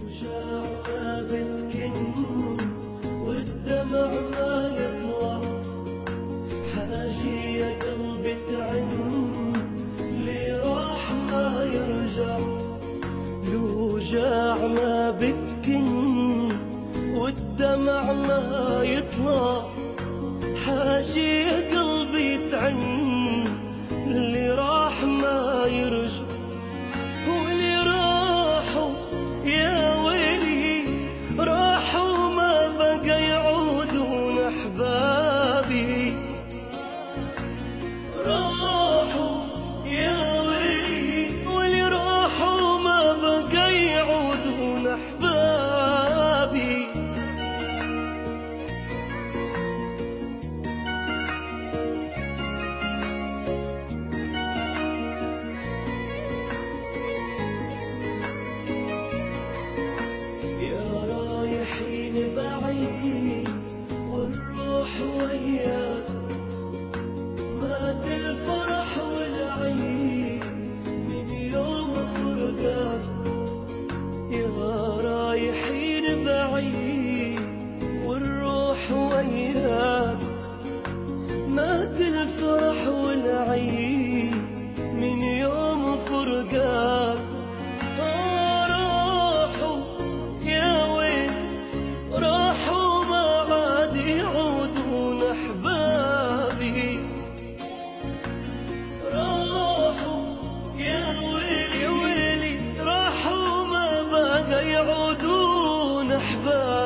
شعرنا بتكن والدمع ما يطلع، حاجي يا قلبي تعن اللي راح ما يرجع. الوجاع ما بتكن والدمع ما يطلع، حاجي يا قلبي تعن اللي راح ما يرجع. واللي راحوا يا ويلي راحوا ما بقى يعودون أحبابي. راحوا يا ويلي واللي راحوا ما بقى يعودون أحبابي. بعيد والروح وياك، مات الفرح والعيد من يوم فرقاك. يا رايحين بعيد والروح وياك، مات الفرح والعيد من يوم فرقاك. راحوا يا ويل راحوا ما عاد يعودون أحبابي. راحوا يا ويلي ويلي راحوا ما بقى يعودون أحبابي.